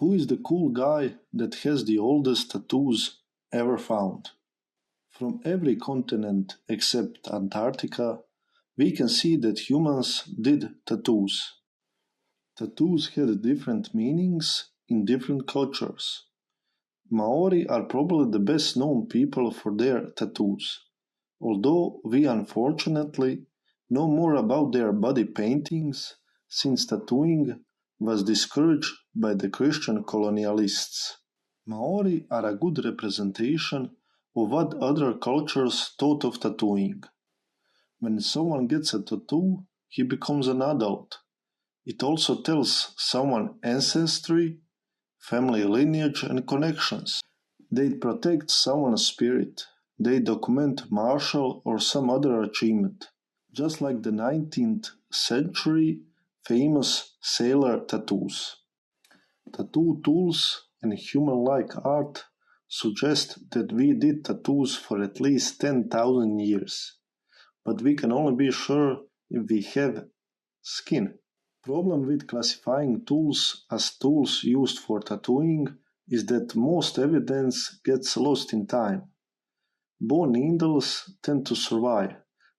Who is the cool guy that has the oldest tattoos ever found? From every continent except Antarctica, we can see that humans did tattoos. Tattoos had different meanings in different cultures. Maori are probably the best known people for their tattoos, although we unfortunately know more about their body paintings since tattooing was discouraged by the Christian colonialists. Maori are a good representation of what other cultures thought of tattooing. When someone gets a tattoo, he becomes an adult. It also tells someone's ancestry, family lineage, and connections. They protect someone's spirit. They document martial or some other achievement. Just like the 19th century famous sailor tattoos. Tattoo tools and human-like art suggest that we did tattoos for at least 10,000 years. But we can only be sure if we have skin. Problem with classifying tools as tools used for tattooing is that most evidence gets lost in time. Bone needles tend to survive,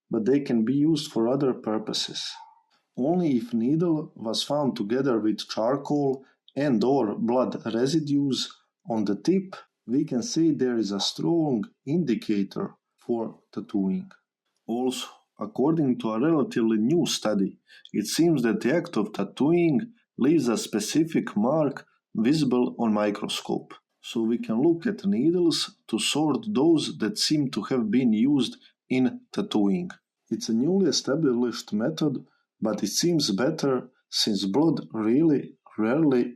but they can be used for other purposes. Only if needle was found together with charcoal and or blood residues on the tip, we can say there is a strong indicator for tattooing. Also, according to a relatively new study, it seems that the act of tattooing leaves a specific mark visible on microscope. So we can look at needles to sort those that seem to have been used in tattooing. It's a newly established method, but it seems better since blood really rarely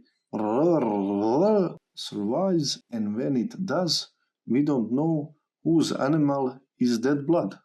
survives, and when it does, we don't know whose animal is that blood.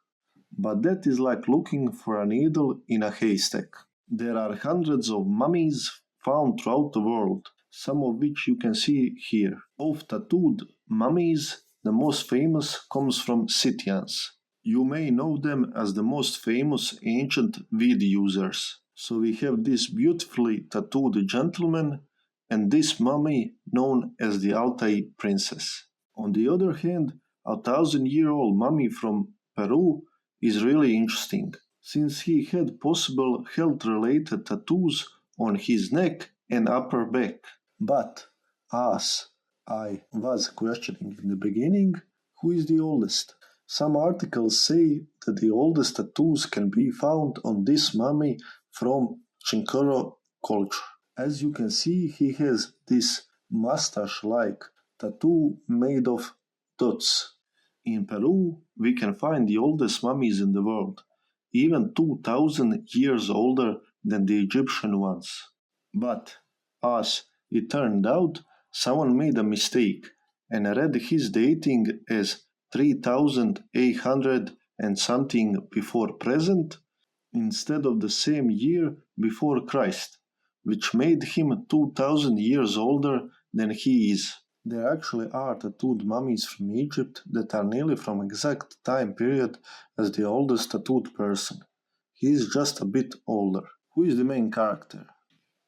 But that is like looking for a needle in a haystack. There are hundreds of mummies found throughout the world, some of which you can see here. Of tattooed mummies, the most famous comes from Scythians. You may know them as the most famous ancient weed users. So we have this beautifully tattooed gentleman and this mummy known as the Altai princess. On the other hand, a 1,000-year-old mummy from Peru is really interesting, since he had possible health-related tattoos on his neck and upper back. But, as I was questioning in the beginning, who is the oldest? Some articles say that the oldest tattoos can be found on this mummy from Chinkoro culture. As you can see, he has this mustache-like tattoo made of dots. In Peru, we can find the oldest mummies in the world, even 2,000 years older than the Egyptian ones. But, as it turned out, someone made a mistake and read his dating as 3,800 and something before present instead of the same year before Christ, which made him 2,000 years older than he is. There actually are tattooed mummies from Egypt that are nearly from exact time period as the oldest tattooed person. He is just a bit older. Who is the main character?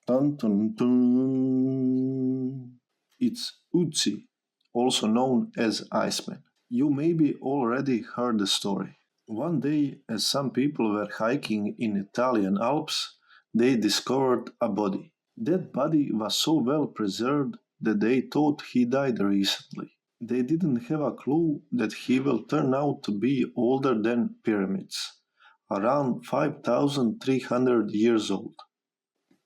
Dun, dun, dun. It's Otzi, also known as Iceman. You maybe already heard the story. One day, as some people were hiking in Italian Alps, they discovered a body. That body was so well preserved that they thought he died recently. They didn't have a clue that he will turn out to be older than pyramids, around 5,300 years old.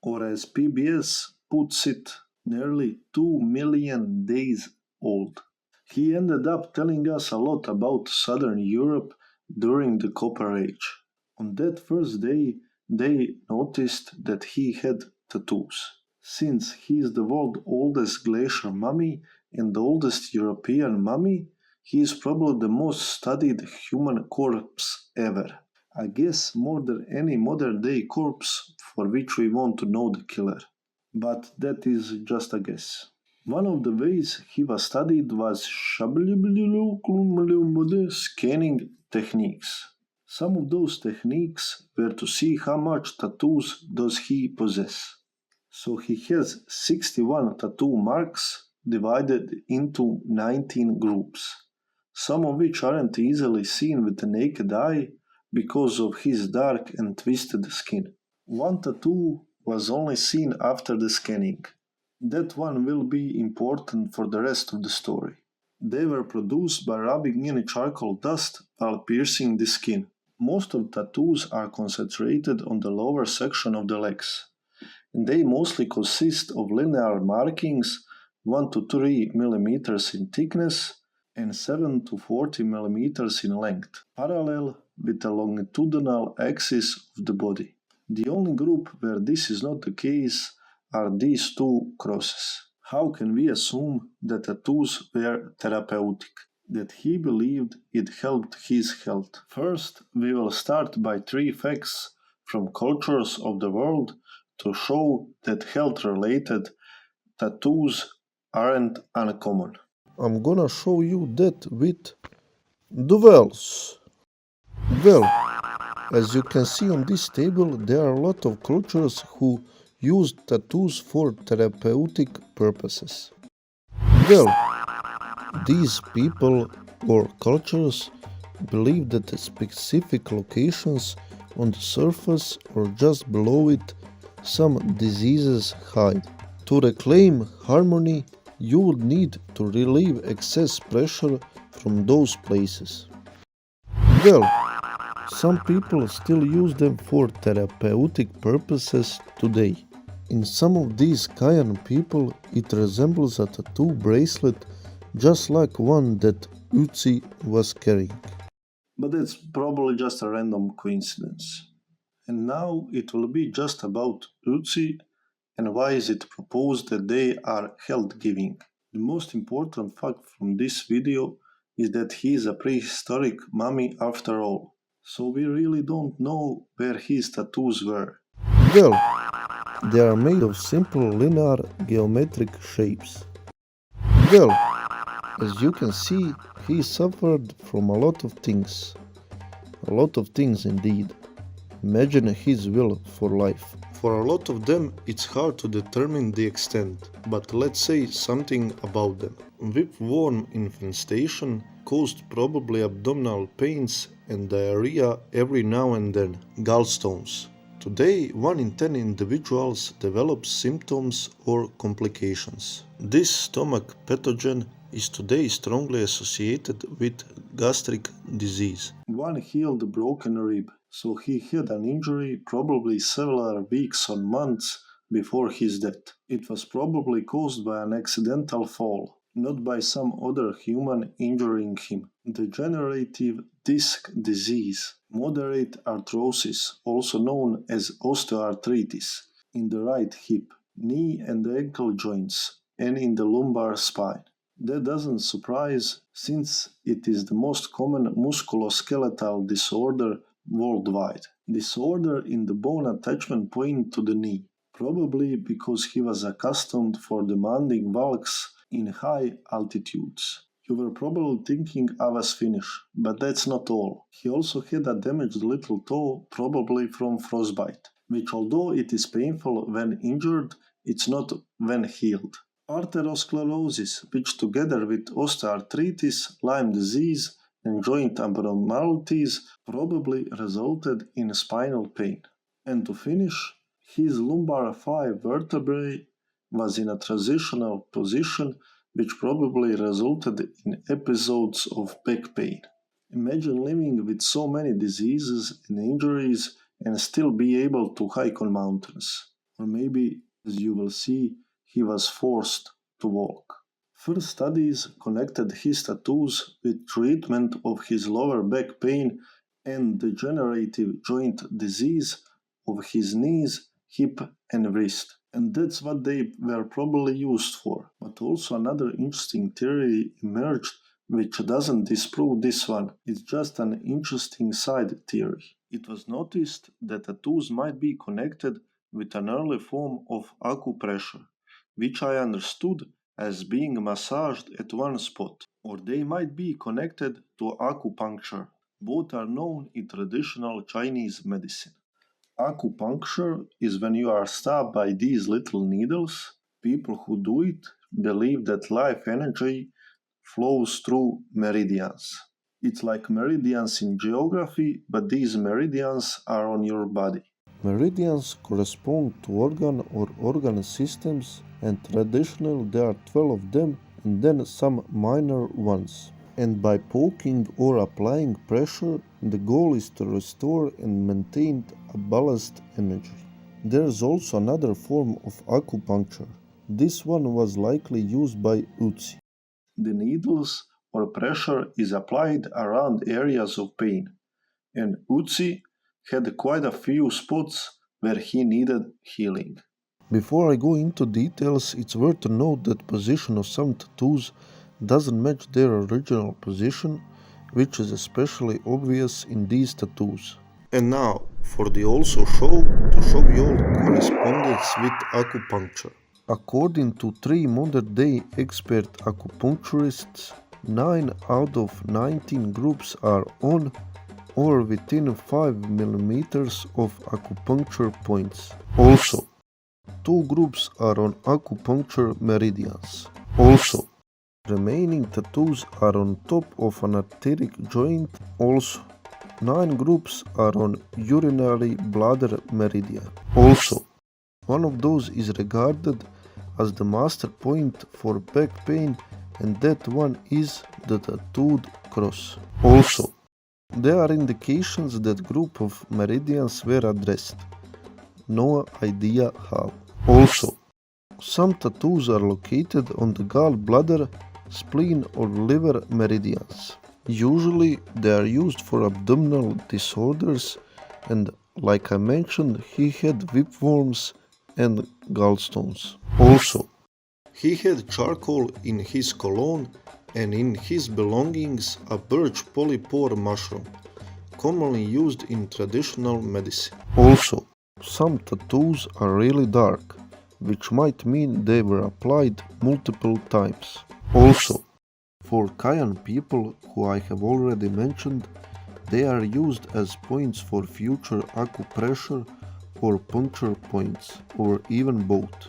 Or as PBS puts it, nearly 2 million days old. He ended up telling us a lot about Southern Europe during the Copper Age. On that first day, they noticed that he had tattoos. Since he is the world's oldest glacier mummy and the oldest European mummy, he is probably the most studied human corpse ever. I guess more than any modern day corpse for which we want to know the killer. But that is just a guess. One of the ways he was studied was scanning techniques. Some of those techniques were to see how much tattoos does he possess. So he has 61 tattoo marks divided into 19 groups, some of which aren't easily seen with the naked eye because of his dark and twisted skin. One tattoo was only seen after the scanning. That one will be important for the rest of the story. They were produced by rubbing in charcoal dust while piercing the skin. Most of tattoos are concentrated on the lower section of the legs, and they mostly consist of linear markings 1 to 3 millimeters in thickness and 7 to 40 millimeters in length, parallel with the longitudinal axis of the body. The only group where this is not the case are these two crosses. How can we assume that tattoos were therapeutic? That he believed it helped his health? First, we will start by 3 facts from cultures of the world to show that health-related tattoos aren't uncommon. I'm gonna show you that with duels. Well, as you can see on this table, there are a lot of cultures who use tattoos for therapeutic purposes. Well, these people or cultures believe that the specific locations on the surface or just below it some diseases hide. To reclaim harmony, you would need to relieve excess pressure from those places. Well, some people still use them for therapeutic purposes today. In some of these Kayan people, it resembles a tattoo bracelet just like one that Otzi was carrying. But it's probably just a random coincidence. And now it will be just about Otzi and why is it proposed that they are health giving. The most important fact from this video is that he is a prehistoric mummy after all, so we really don't know where his tattoos were. Well, they are made of simple linear geometric shapes. Well, as you can see, he suffered from a lot of things. A lot of things indeed. Imagine his will for life. For a lot of them, it's hard to determine the extent, but let's say something about them. Whipworm infestation caused probably abdominal pains and diarrhea every now and then. Gallstones. Today, 1 in 10 individuals develops symptoms or complications. This stomach pathogen is today strongly associated with gastric disease. One healed a broken rib, so he had an injury probably several weeks or months before his death. It was probably caused by an accidental fall, not by some other human injuring him. Degenerative disc disease, moderate arthrosis, also known as osteoarthritis, in the right hip, knee and ankle joints, and in the lumbar spine. That doesn't surprise since it is the most common musculoskeletal disorder worldwide. Disorder in the bone attachment point to the knee, probably because he was accustomed for demanding walks in high altitudes. You were probably thinking I was finished, but that's not all. He also had a damaged little toe, probably from frostbite, which although it is painful when injured, it's not when healed. Arteriosclerosis, which together with osteoarthritis, Lyme disease, and joint abnormalities probably resulted in spinal pain. And to finish, his lumbar 5 vertebrae was in a transitional position which probably resulted in episodes of back pain. Imagine living with so many diseases and injuries and still be able to hike on mountains. Or maybe, as you will see, he was forced to walk. First studies connected his tattoos with treatment of his lower back pain and degenerative joint disease of his knees, hip, and wrist. And that's what they were probably used for. But also another interesting theory emerged which doesn't disprove this one. It's just an interesting side theory. It was noticed that tattoos might be connected with an early form of acupressure, which I understood as being massaged at one spot, or they might be connected to acupuncture. Both are known in traditional Chinese medicine. Acupuncture is when you are stabbed by these little needles. People who do it believe that life energy flows through meridians. It's like meridians in geography, but these meridians are on your body. Meridians correspond to organ systems, and traditionally there are 12 of them and then some minor ones. And by poking or applying pressure, the goal is to restore and maintain a balanced energy. There is also another form of acupuncture. This one was likely used by Otzi. The needles or pressure is applied around areas of pain, and Otzi had quite a few spots where he needed healing. Before I go into details, it's worth to note that position of some tattoos doesn't match their original position, which is especially obvious in these tattoos. And now, for the also show to show you all correspondence with acupuncture. According to three modern day expert acupuncturists, 9 out of 19 groups are on or within 5 millimeters of acupuncture points. Also, 2 groups are on acupuncture meridians. Also, remaining tattoos are on top of an arterial joint. Also, 9 groups are on urinary bladder meridian. Also, one of those is regarded as the master point for back pain, and that one is the tattooed cross. Also, there are indications that group of meridians were addressed. No idea how. Also, some tattoos are located on the gallbladder, spleen or liver meridians. Usually they are used for abdominal disorders, and like I mentioned, he had whipworms and gallstones. Also, he had charcoal in his cologne and in his belongings a birch polypore mushroom, commonly used in traditional medicine. Also, some tattoos are really dark, which might mean they were applied multiple times. Also, for Kayan people, who I have already mentioned, they are used as points for future acupressure or puncture points, or even both.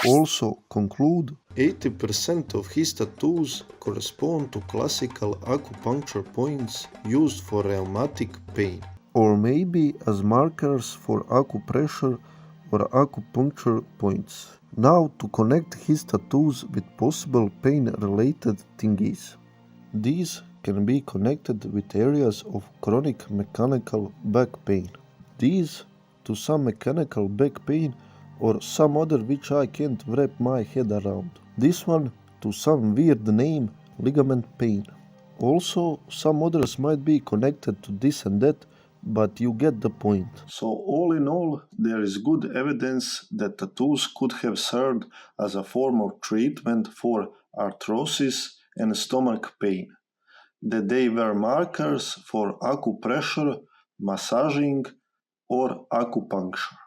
To also conclude, 80% of his tattoos correspond to classical acupuncture points used for rheumatic pain, or maybe as markers for acupressure or acupuncture points. Now to connect his tattoos with possible pain-related thingies. These can be connected with areas of chronic mechanical back pain. These to some mechanical back pain or some other which I can't wrap my head around. This one to some weird name ligament pain. Also, some others might be connected to this and that, but you get the point. So, all in all, there is good evidence that tattoos could have served as a form of treatment for arthrosis and stomach pain, that they were markers for acupressure, massaging, or acupuncture.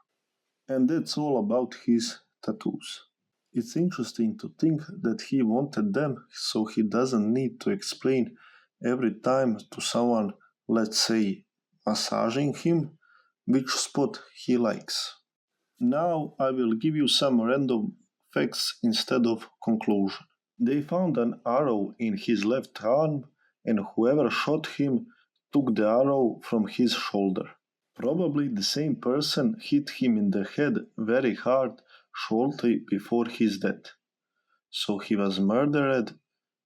And that's all about his tattoos. It's interesting to think that he wanted them so he doesn't need to explain every time to someone, let's say, massaging him, which spot he likes. Now I will give you some random facts instead of conclusion. They found an arrow in his left arm, and whoever shot him took the arrow from his shoulder. Probably the same person hit him in the head very hard shortly before his death. So he was murdered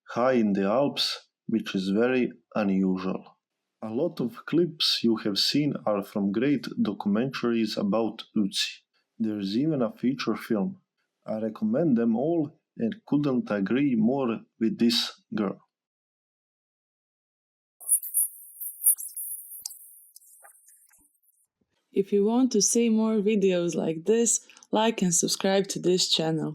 high in the Alps, which is very unusual. A lot of clips you have seen are from great documentaries about Otzi. There's even a feature film. I recommend them all and couldn't agree more with this girl. If you want to see more videos like this, like and subscribe to this channel.